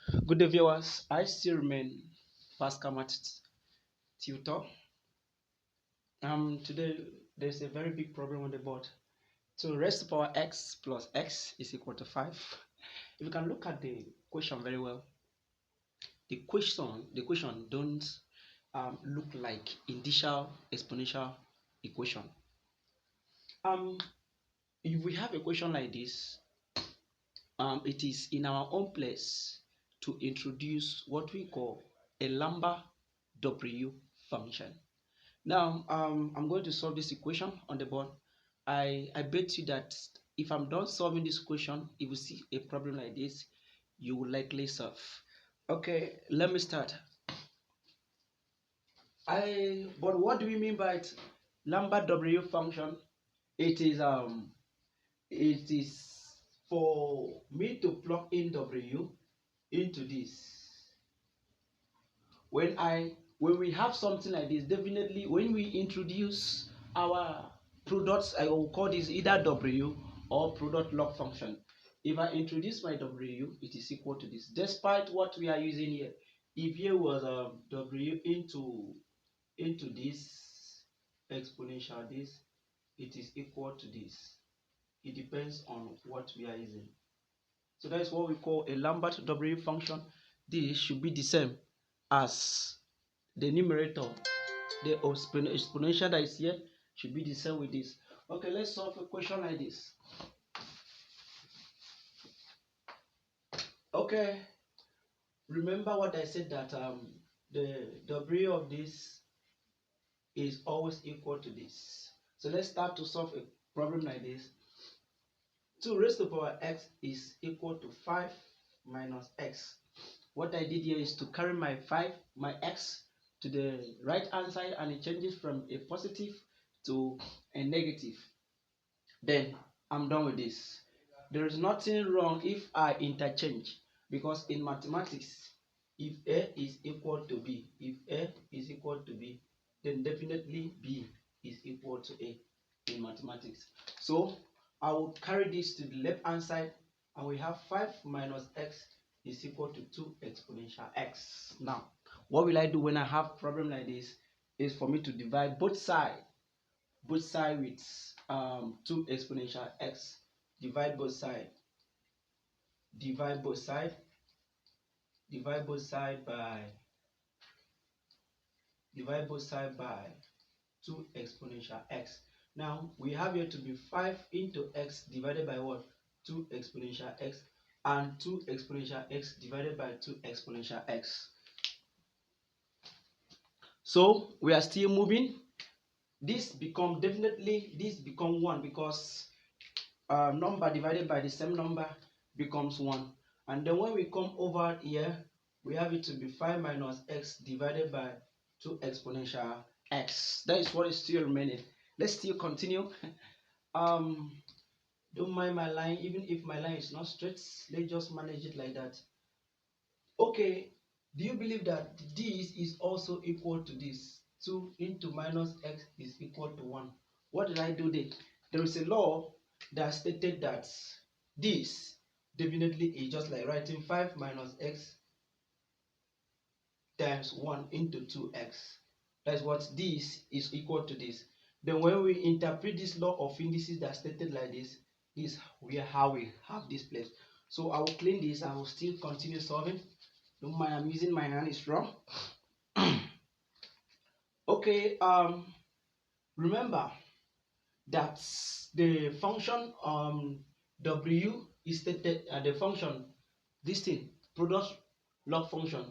Good day, viewers. I still remain Pascal Tutor. Today there's a very big problem on the board. So raised to power x plus x is equal to 5. If you can look at the question very well, the question don't look like initial exponential equation. If we have a question like this, it is in our own place to introduce what we call a Lambert W function. Now, I'm going to solve this equation on the board. I bet you that if I'm done solving this equation, if you see a problem like this, you will likely solve. Okay, let me start. But what do we mean by it? Lambert W function? It is for me to plug in W into this. When we have something like this, definitely when we introduce our products, I will call this either W or product log function. If I introduce my W, it is equal to this. Despite what we are using here, if here was W into this exponential this, it is equal to this. It depends on what we are using. So that is what we call a Lambert W function. This should be the same as the numerator. The exponential that is here should be the same with this. Okay, let's solve a question like this. Okay, remember what I said, that the W of this is always equal to this. So let's start to solve a problem like this. 2 raised to the power x is equal to 5 minus x. What I did here is to carry my x to the right hand side, and it changes from a positive to a negative. Then I'm done with this. There is nothing wrong if I interchange, because in mathematics, if A is equal to B, then definitely B is equal to A in mathematics. So I will carry this to the left hand side, and we have 5 minus x is equal to 2 exponential x. Now, what will I do when I have problem like this is for me to divide both sides with 2 exponential x. Divide both sides by 2 exponential x. Now we have here to be 5 into x divided by what? 2 exponential x, and 2 exponential x divided by 2 exponential x. So we are still moving. This become 1, because number divided by the same number becomes 1. And then when we come over here, we have it to be 5 minus x divided by 2 exponential x. That is what is still remaining. Let's still continue. Don't mind my line. Even if my line is not straight, let's just manage it like that. Okay, do you believe that this is also equal to this? 2 into minus x is equal to 1. What did I do there? There is a law that stated that this definitely is just like writing 5 minus x times 1 into 2x. That's what this is equal to this. Then when we interpret this law of indices that stated like this is how we have this place. So I will clean this. I will still continue solving. Don't mind, I'm using my hand, it's wrong. Okay, remember that the function w is stated, the function, this thing, product log function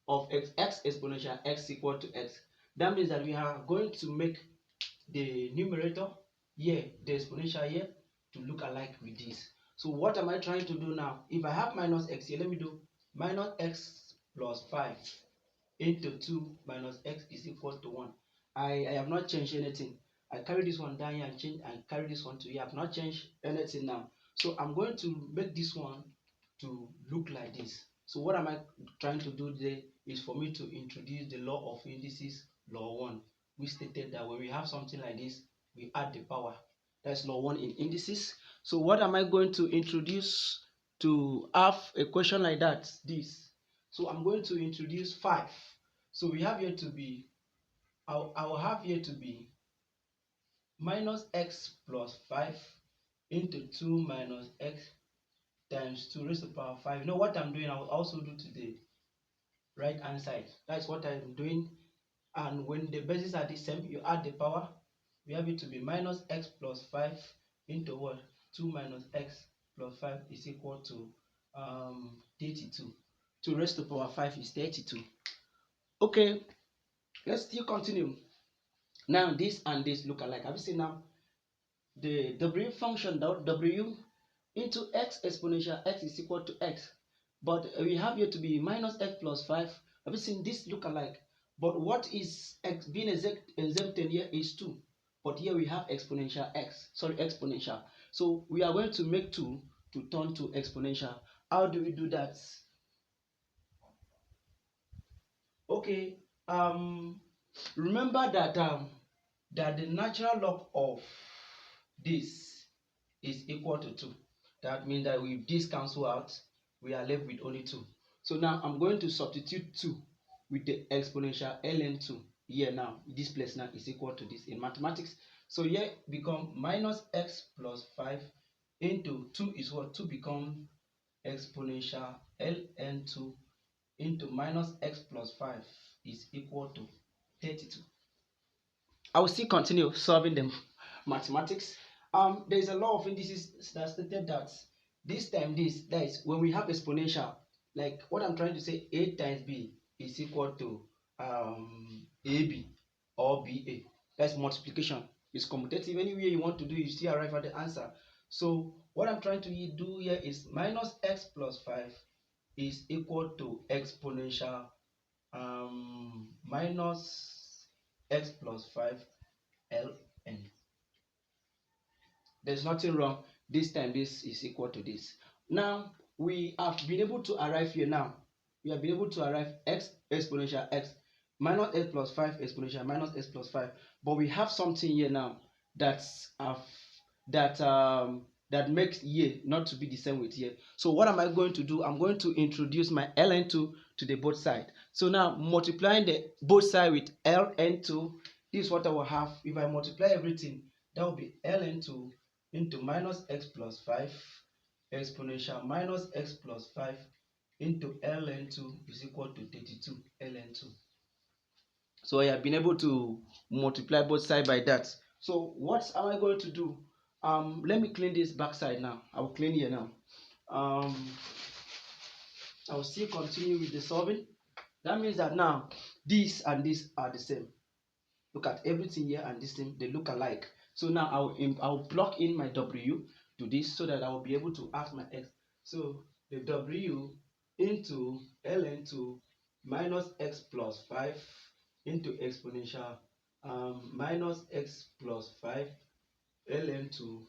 of x exponential x equal to x. That means that we are going to make the numerator here, the exponential here, to look alike with this. So what am I trying to do now? If I have minus x here, let me do minus x plus 5 into 2 minus x is equal to 1. I have not changed anything. I carry this one down here and change, and carry this one to here. I have not changed anything now. So I'm going to make this one to look like this. So what am I trying to do today is for me to introduce the law of indices, law 1. We stated that when we have something like this, we add the power. That's law 1 in indices. So what am I going to introduce to have a question like that? This. So I'm going to introduce 5. So we have here to be, I will have here to be minus x plus 5 into 2 minus x times 2 raised to the power 5. You know what I'm doing? I will also do to the right hand side. That's what I'm doing. And when the bases are the same, you add the power. We have it to be minus x plus 5 into what? 2 minus x plus 5 is equal to 32. 2 raised to the power 5 is 32. Okay, let's still continue. Now this and this look alike. Have you seen now? The w function, w into x exponential x is equal to x. But we have here to be minus x plus 5. Have you seen this look alike? But what is x being exempted here is 2. But here we have exponential x. Sorry, exponential. So we are going to make 2 to turn to exponential. How do we do that? Okay. Remember that that the natural log of this is equal to 2. That means that if this cancel out, we are left with only 2. So now I'm going to substitute 2 with the exponential ln2 here now. This place now is equal to this in mathematics. So here become minus x plus 5 into 2 is what? 2 become exponential ln2 into minus x plus 5 is equal to 32. I will still continue solving the mathematics. There is a law of indices that stated that this time this, that is when we have exponential, like what I'm trying to say, a times b is equal to ab or ba. That's multiplication. It's commutative. Any way you want to do, you still arrive at the answer. So what I'm trying to do here is minus x plus 5 is equal to exponential minus x plus 5 ln. There's nothing wrong. This time this is equal to this. Now we have been able to arrive here now. We have been able to arrive x exponential x minus x plus 5 exponential minus x plus 5. But we have something here now that's that makes here not to be the same with here. So what am I going to do? I'm going to introduce my ln2 to the both side. So now multiplying the both side with ln2, this is what I will have. If I multiply everything, that will be ln2 into minus x plus 5 exponential minus x plus 5 into ln2 is equal to 32 ln2. So I have been able to multiply both sides by that. So what am I going to do? Let me clean this back side now. I will clean here now. I will still continue with the solving. That means that now this and this are the same. Look at everything here and this thing, they look alike. So now I will plug in my w to this so that I will be able to add my x. So the w into ln2 minus x plus 5 into exponential minus x plus 5 ln2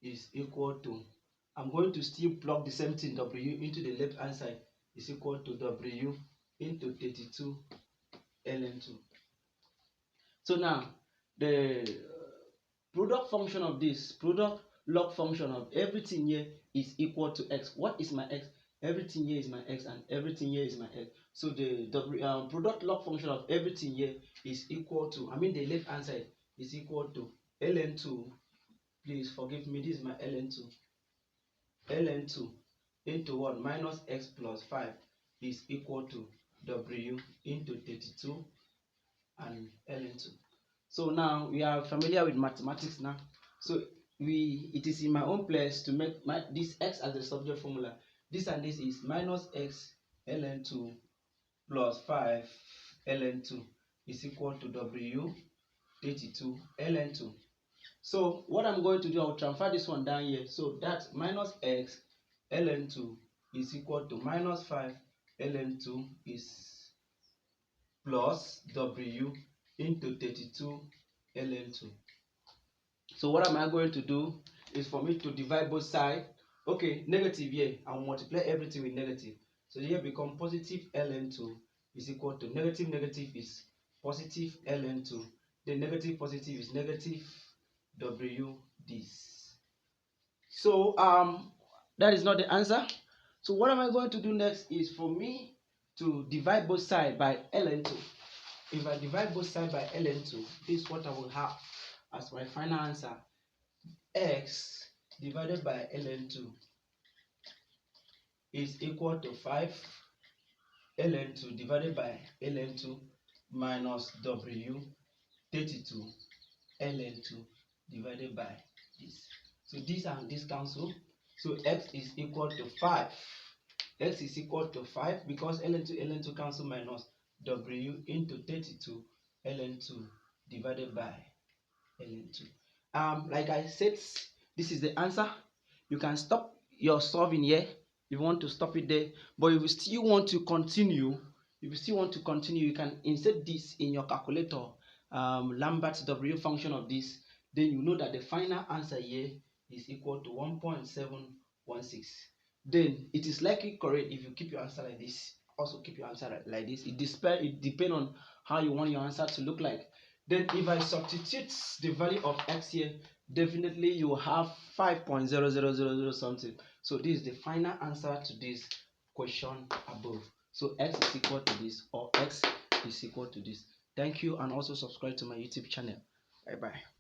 is equal to, I'm going to still plug the same thing, w into the left hand side is equal to w into 32 ln2. So now the product function of this, product log function of everything here is equal to x. What is my x? Everything here is my x and everything here is my x. So the product log function of everything here is equal to, I mean the left hand side is equal to ln2, please forgive me, this is my ln2, ln2 into 1 minus x plus 5 is equal to w into 32 and ln2. So now we are familiar with mathematics now. So it is in my own place to make this x as the subject formula. This and this is minus x ln2 plus 5 ln2 is equal to w 32 ln2. So what I'm going to do, I will transfer this one down here. So that minus x ln2 is equal to minus 5 ln2 is plus w into 32 ln2. So what am I going to do is for me to divide both sides. Okay, negative here, I'll multiply everything with negative. So here become positive ln2 is equal to negative is positive ln2. The negative positive is negative w this. So that is not the answer. So what am I going to do next is for me to divide both sides by ln2. If I divide both sides by ln2, this is what I will have as my final answer. X divided by ln2 is equal to 5 ln2 divided by ln2 minus w 32 ln2 divided by this. So this and this cancel. So x is equal to 5. X is equal to 5 because ln2 cancel minus w into 32 ln2 divided by ln2. Like I said, this is the answer. You can stop your solving here if you want to stop it there, but if you still want to continue, you can insert this in your calculator, Lambert's W function of this. Then you know that the final answer here is equal to 1.716. Then it is likely correct if you keep your answer like this. Also keep your answer like this. It depends on how you want your answer to look like. Then if I substitute the value of x here, definitely you will have 5.0000 something. So this is the final answer to this question above. So x is equal to this, or x is equal to this. Thank you, and also subscribe to my YouTube channel. Bye bye.